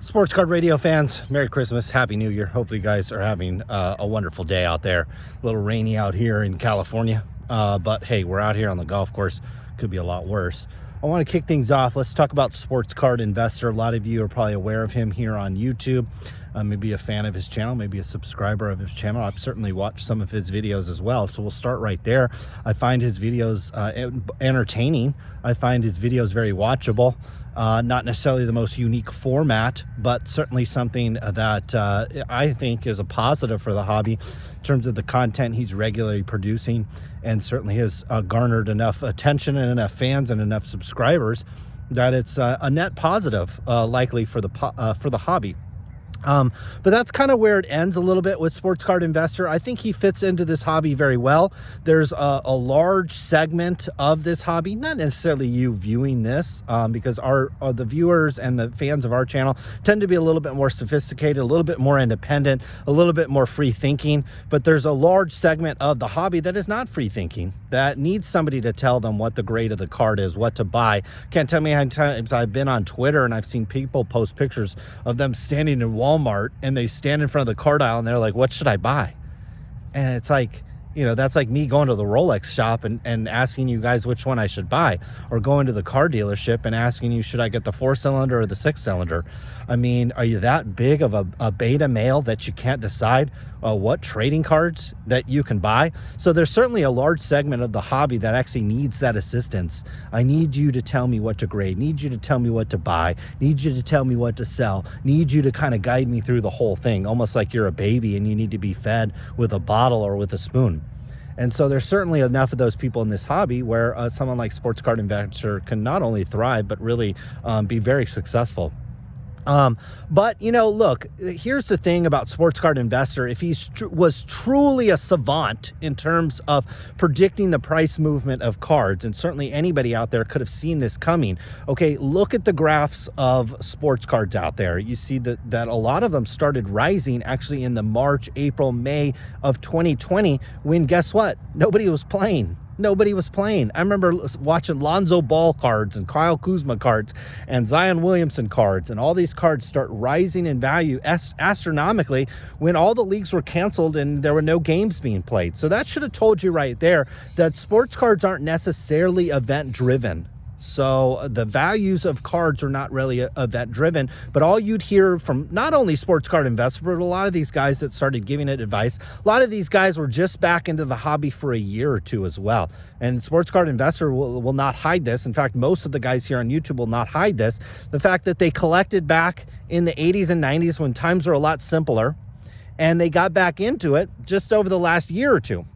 Sports Card Radio fans, Merry Christmas, Happy New Year. Hopefully you guys are having a wonderful day out there. A little rainy out here in California, but hey, we're out here on the golf course. Could be a lot worse. I want to kick things off. Let's talk about Sports Card Investor. A lot of you are probably aware of him here on YouTube. Maybe a fan of his channel, maybe a subscriber of his channel. I've certainly watched some of his videos as well, so we'll start right there. I find his videos entertaining. I find his videos very watchable. Not necessarily the most unique format, but certainly something that I think is a positive for the hobby in terms of the content he's regularly producing, and certainly has garnered enough attention and enough fans and enough subscribers that it's a net positive likely for the hobby. But that's kind of where it ends a little bit with Sports Card Investor. I think he fits into this hobby very well. There's a large segment of this hobby, not necessarily you viewing this, because the viewers and the fans of our channel tend to be a little bit more sophisticated, a little bit more independent, a little bit more free thinking. But there's a large segment of the hobby that is not free thinking, that needs somebody to tell them what the grade of the card is, what to buy. Can't tell me how many times I've been on Twitter and I've seen people post pictures of them standing in Walmart, and they stand in front of the card aisle and they're like, what should I buy? And it's like, you know, that's like me going to the Rolex shop and asking you guys which one I should buy, or going to the car dealership and asking you, should I get the 4-cylinder or the 6-cylinder? I mean, are you that big of a beta male that you can't decide what trading cards that you can buy? So there's certainly a large segment of the hobby that actually needs that assistance. I need you to tell me what to grade, need you to tell me what to buy, need you to tell me what to sell, need you to kind of guide me through the whole thing, almost like you're a baby and you need to be fed with a bottle or with a spoon. And so there's certainly enough of those people in this hobby where someone like Sports Card Investor can not only thrive, but really be very successful. But, you know, look, here's the thing about Sports Card Investor. If he was truly a savant in terms of predicting the price movement of cards, and certainly anybody out there could have seen this coming. Okay, look at the graphs of sports cards out there. You see that a lot of them started rising actually in the March, April, May of 2020, when guess what? Nobody was playing. Nobody was playing. I remember watching Lonzo Ball cards and Kyle Kuzma cards and Zion Williamson cards, and all these cards start rising in value astronomically when all the leagues were canceled and there were no games being played. So that should have told you right there that sports cards aren't necessarily event driven. So the values of cards are not really event driven, but all you'd hear from not only Sports Card Investor, but a lot of these guys that started giving it advice, a lot of these guys were just back into the hobby for a year or two as well. And Sports Card Investor will not hide this. In fact, most of the guys here on YouTube will not hide this. The fact that they collected back in the 80s and 90s when times were a lot simpler, and they got back into it just over the last year or two.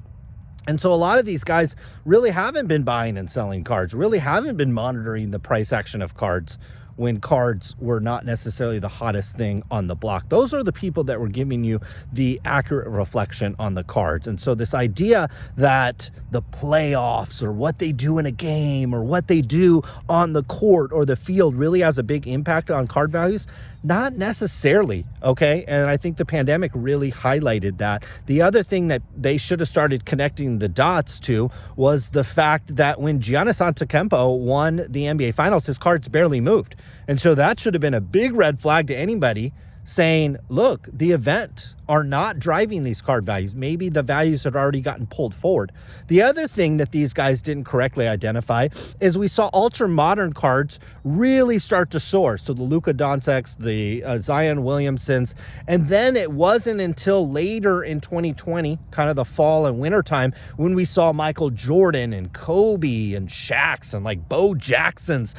And so a lot of these guys really haven't been buying and selling cards, really haven't been monitoring the price action of cards when cards were not necessarily the hottest thing on the block. Those are the people that were giving you the accurate reflection on the cards. And so this idea that the playoffs or what they do in a game or what they do on the court or the field really has a big impact on card values, not necessarily, okay? And I think the pandemic really highlighted that. The other thing that they should have started connecting the dots to was the fact that when Giannis Antetokounmpo won the NBA Finals, his cards barely moved. And so that should have been a big red flag to anybody saying, look, the event are not driving these card values. Maybe the values had already gotten pulled forward. The other thing that these guys didn't correctly identify is we saw ultra modern cards really start to soar. So the Luka Doncics, the Zion Williamsons, and then it wasn't until later in 2020, kind of the fall and winter time, when we saw Michael Jordan and Kobe and Shaq's and like Bo Jackson's,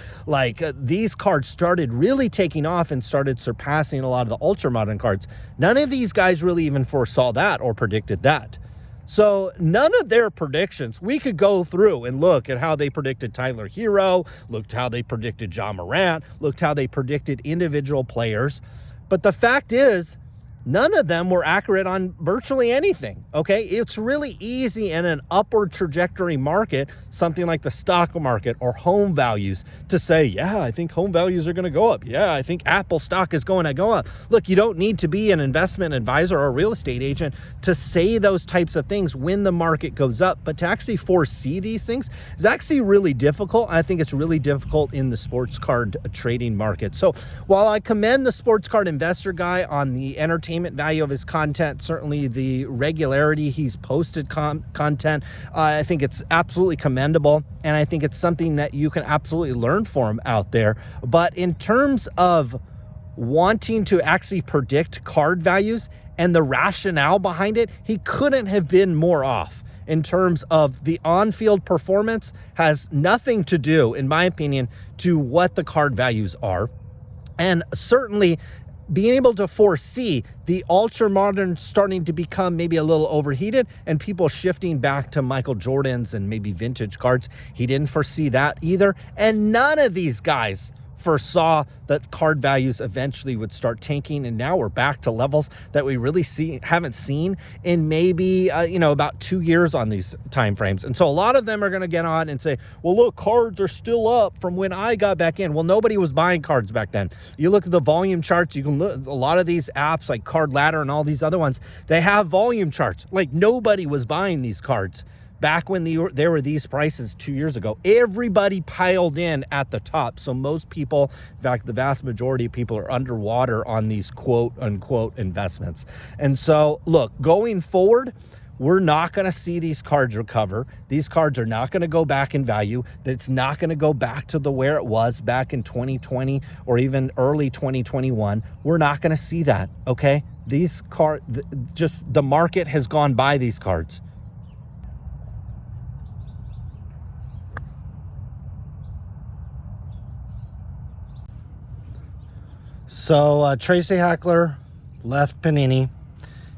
these cards started really taking off and started surpassing a lot of the ultra modern cards. None of these guys really even foresaw that or predicted that. So none of their predictions, we could go through and look at how they predicted Tyler Hero, looked how they predicted Ja Morant, looked how they predicted individual players. But the fact is, none of them were accurate on virtually anything, okay? It's really easy in an upward trajectory market, something like the stock market or home values, to say, yeah, I think home values are going to go up. Yeah, I think Apple stock is going to go up. Look, you don't need to be an investment advisor or a real estate agent to say those types of things when the market goes up, but to actually foresee these things is actually really difficult. I think it's really difficult in the sports card trading market. So while I commend the sports card investor guy on the entertainment value of his content, certainly the regularity he's posted content, I think it's absolutely commendable, and I think it's something that you can absolutely learn from out there. But in terms of wanting to actually predict card values and the rationale behind it, he couldn't have been more off. In terms of the on-field performance has nothing to do, in my opinion, to what the card values are. And certainly being able to foresee the ultra modern starting to become maybe a little overheated and people shifting back to Michael Jordan's and maybe vintage cards, he didn't foresee that either. And none of these guys foresaw that card values eventually would start tanking, and now we're back to levels that we really haven't seen in maybe about 2 years on these time frames. And so a lot of them are going to get on and say, well, look, cards are still up from when I got back in. Well, nobody was buying cards back then. You look at the volume charts, you can look, a lot of these apps like Card Ladder and all these other ones, they have volume charts. Like, nobody was buying these cards back when there were these prices 2 years ago. Everybody piled in at the top. So most people, in fact, the vast majority of people, are underwater on these quote unquote investments. And so look, going forward, we're not going to see these cards recover. These cards are not going to go back in value. It's not going to go back to where it was back in 2020 or even early 2021. We're not going to see that, okay? These cards, just the market has gone by these cards. So Tracy Hackler left Panini,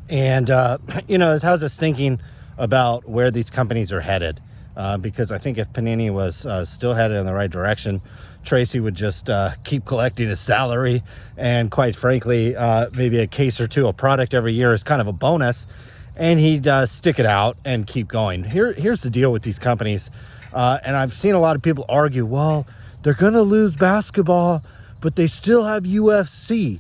and it has us thinking about where these companies are headed, because I think if Panini was still headed in the right direction, Tracy would just keep collecting his salary, and quite frankly, maybe a case or two of product every year is kind of a bonus, and he'd stick it out and keep going. Here's the deal with these companies, and I've seen a lot of people argue, well, they're going to lose basketball, but they still have UFC.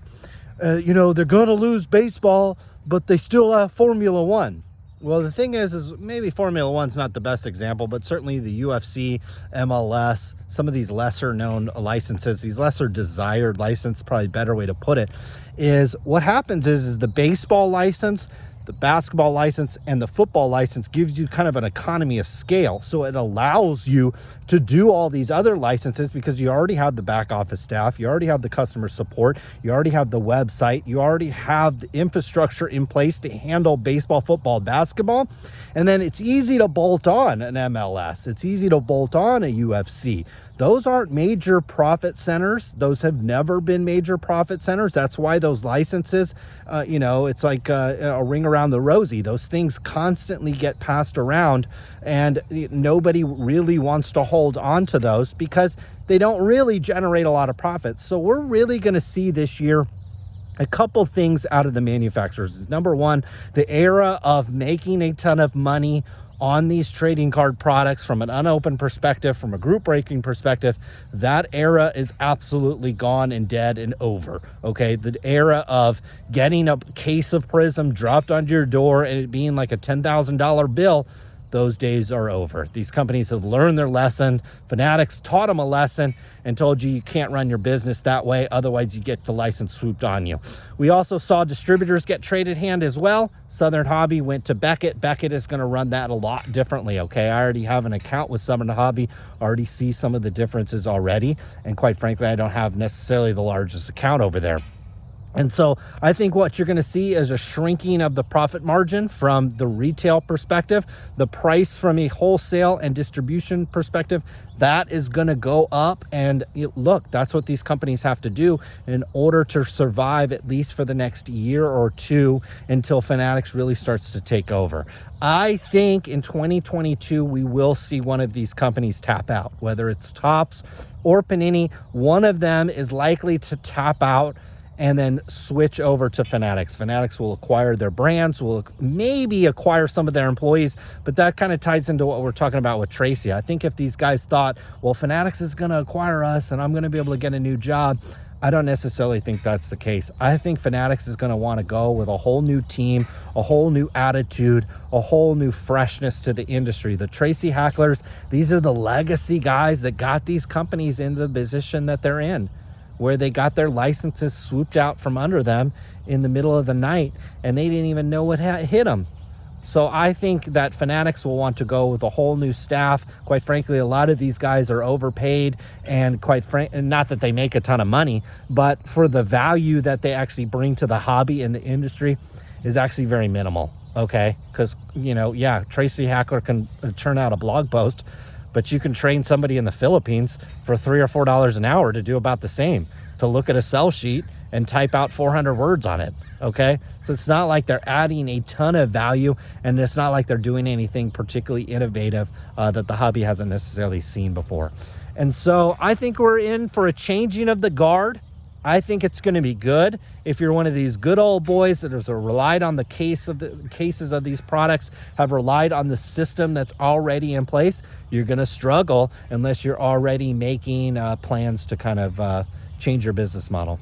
They're going to lose baseball, but they still have Formula One. Well, the thing is maybe Formula One's not the best example, but certainly the UFC, MLS, some of these lesser known licenses, these lesser desired license, probably a better way to put it, is what happens is the baseball license, the basketball license, and the football license gives you kind of an economy of scale. So it allows you to do all these other licenses because you already have the back office staff, you already have the customer support, you already have the website, you already have the infrastructure in place to handle baseball, football, basketball. And then it's easy to bolt on an MLS. It's easy to bolt on a UFC. Those aren't major profit centers. Those have never been major profit centers. That's why those licenses, it's like a ring around the rosy. Those things constantly get passed around, and nobody really wants to hold on to those because they don't really generate a lot of profits. So we're really going to see this year a couple things out of the manufacturers. Number one, the era of making a ton of money on these trading card products from an unopened perspective, from a group breaking perspective, that era is absolutely gone and dead and over. Okay, the era of getting a case of Prism dropped onto your door and it being like a $10,000 bill, those days are over. These companies have learned their lesson. Fanatics taught them a lesson and told you can't run your business that way, otherwise you get the license swooped on you. We also saw distributors get traded hand as well. Southern Hobby went to Beckett. Beckett is going to run that a lot differently, okay? I already have an account with Southern Hobby, already see some of the differences already, and quite frankly, I don't have necessarily the largest account over there. And so I think what you're going to see is a shrinking of the profit margin from the retail perspective. The price from a wholesale and distribution perspective, that is going to go up. And look, that's what these companies have to do in order to survive at least for the next year or two until Fanatics really starts to take over. I think in 2022, we will see one of these companies tap out, whether it's Topps or Panini. One of them is likely to tap out. and then switch over to Fanatics. Fanatics will acquire their brands, will maybe acquire some of their employees, but that kind of ties into what we're talking about with Tracy. I think if these guys thought, well, Fanatics is going to acquire us and I'm going to be able to get a new job, I don't necessarily think that's the case. I think Fanatics is going to want to go with a whole new team, a whole new attitude, a whole new freshness to the industry. The Tracy Hacklers, these are the legacy guys that got these companies in the position that they're in, where they got their licenses swooped out from under them in the middle of the night and they didn't even know what hit them. So I think that Fanatics will want to go with a whole new staff. Quite frankly, a lot of these guys are overpaid, and not that they make a ton of money, but for the value that they actually bring to the hobby and the industry is actually very minimal. Okay, because yeah, Tracy Hackler can turn out a blog post, but you can train somebody in the Philippines for $3 or $4 an hour to do about the same, to look at a sell sheet and type out 400 words on it. Okay, so it's not like they're adding a ton of value, and it's not like they're doing anything particularly innovative that the hobby hasn't necessarily seen before. And so I think we're in for a changing of the guard. I think it's going to be good. If you're one of these good old boys that has relied on the cases of these products, have relied on the system that's already in place, you're going to struggle unless you're already making plans to kind of change your business model.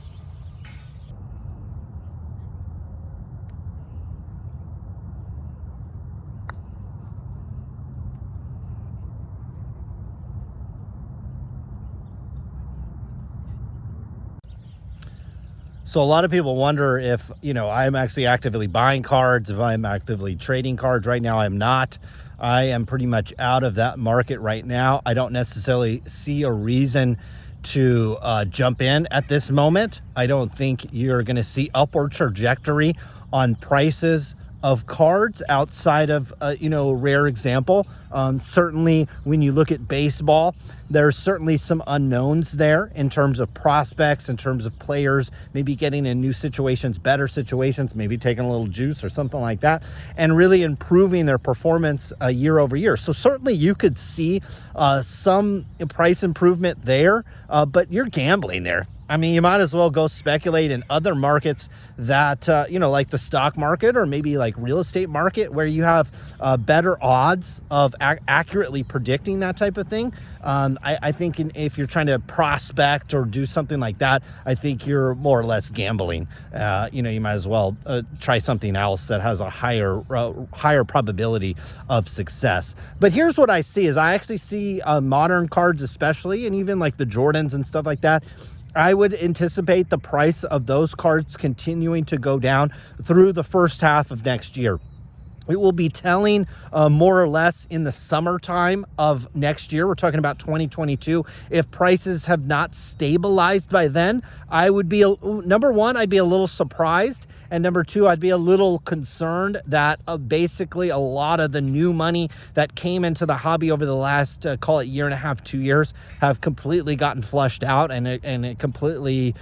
So a lot of people wonder if, I'm actually actively buying cards, if I'm actively trading cards. Right now, I'm not. I am pretty much out of that market right now. I don't necessarily see a reason to jump in at this moment. I don't think you're going to see upward trajectory on prices of cards outside of, a rare example. Certainly when you look at baseball, there's certainly some unknowns there in terms of prospects, in terms of players, maybe getting in new situations, better situations, maybe taking a little juice or something like that, and really improving their performance year over year. So certainly you could see some price improvement there, but you're gambling there. I mean, you might as well go speculate in other markets that, like the stock market or maybe like real estate market, where you have better odds of accurately predicting that type of thing. I think if you're trying to prospect or do something like that, I think you're more or less gambling. You might as well try something else that has a higher probability of success. But here's what I see is I actually see modern cards especially, and even like the Jordans and stuff like that. I would anticipate the price of those cards continuing to go down through the first half of next year. It will be telling more or less in the summertime of next year. We're talking about 2022. If prices have not stabilized by then, I would be, number one, I'd be a little surprised. And number two, I'd be a little concerned that basically a lot of the new money that came into the hobby over the last, call it year and a half, 2 years, have completely gotten flushed out and it completely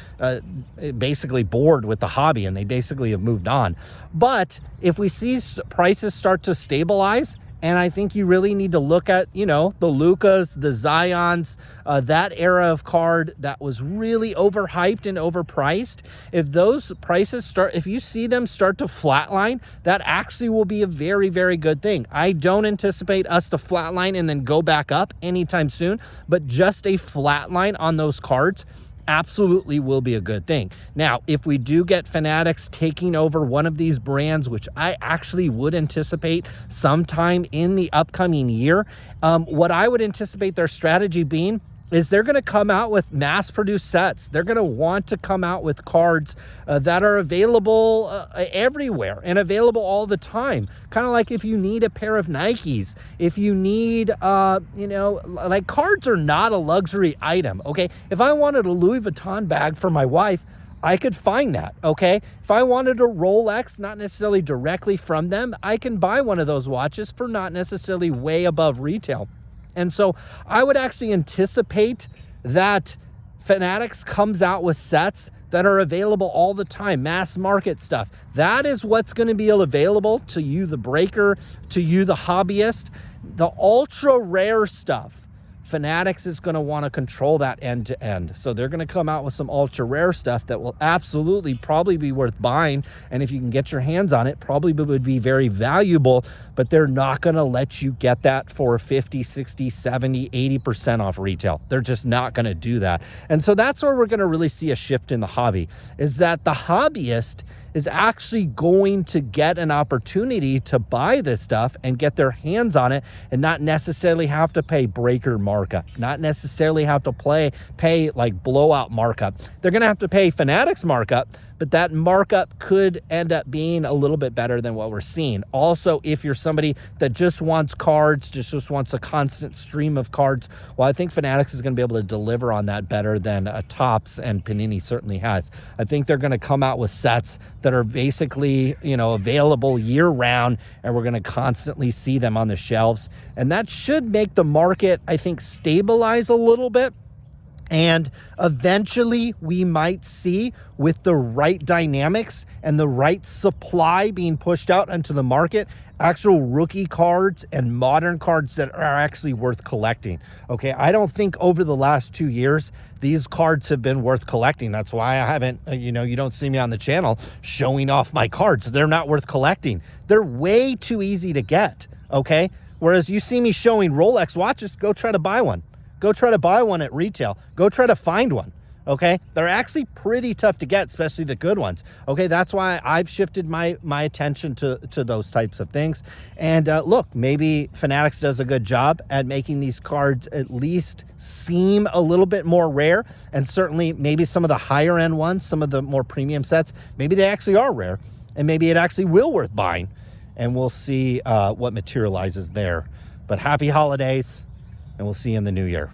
basically bored with the hobby, and they basically have moved on. But if we see prices start to stabilize, and I think you really need to look at, the Lukas, the Zions, that era of card that was really overhyped and overpriced. If those prices if you see them start to flatline, that actually will be a very, very good thing. I don't anticipate us to flatline and then go back up anytime soon, but just a flatline on those cards absolutely will be a good thing. Now, if we do get Fanatics taking over one of these brands, which I actually would anticipate sometime in the upcoming year, what I would anticipate their strategy being is they're going to come out with mass-produced sets. They're going to want to come out with cards that are available everywhere and available all the time. Kind of like if you need a pair of Nikes, if you need, like cards are not a luxury item, okay? If I wanted a Louis Vuitton bag for my wife, I could find that, okay? If I wanted a Rolex, not necessarily directly from them, I can buy one of those watches for not necessarily way above retail. And so I would actually anticipate that Fanatics comes out with sets that are available all the time, mass market stuff. That is what's going to be available to you, the breaker, to you, the hobbyist. The ultra rare stuff, Fanatics is going to want to control that end to end. So they're going to come out with some ultra rare stuff that will absolutely probably be worth buying. And if you can get your hands on it, probably would be very valuable, but they're not going to let you get that for 50, 60, 70, 80% off retail. They're just not going to do that. And so that's where we're going to really see a shift in the hobby, is that the hobbyist is actually going to get an opportunity to buy this stuff and get their hands on it and not necessarily have to pay breaker markup, not necessarily have to pay like blowout markup. They're gonna have to pay Fanatics markup, but that markup could end up being a little bit better than what we're seeing. Also, if you're somebody that just wants cards, just wants a constant stream of cards, well, I think Fanatics is going to be able to deliver on that better than Topps and Panini certainly has. I think they're going to come out with sets that are basically, you know, available year round, and we're going to constantly see them on the shelves. And that should make the market, I think, stabilize a little bit. And eventually we might see, with the right dynamics and the right supply being pushed out into the market, actual rookie cards and modern cards that are actually worth collecting. Okay, I don't think over the last 2 years these cards have been worth collecting. That's why I haven't, you know, you don't see me on the channel showing off my cards. They're not worth collecting. They're way too easy to get. Okay, whereas you see me showing Rolex watches, go try to buy one. Go try to buy one at retail. Go try to find one, okay? They're actually pretty tough to get, especially the good ones, okay? That's why I've shifted my attention to those types of things. And look, maybe Fanatics does a good job at making these cards at least seem a little bit more rare. And certainly maybe some of the higher end ones, some of the more premium sets, maybe they actually are rare. And maybe it actually will worth buying. And we'll see what materializes there. But happy holidays. And we'll see you in the new year.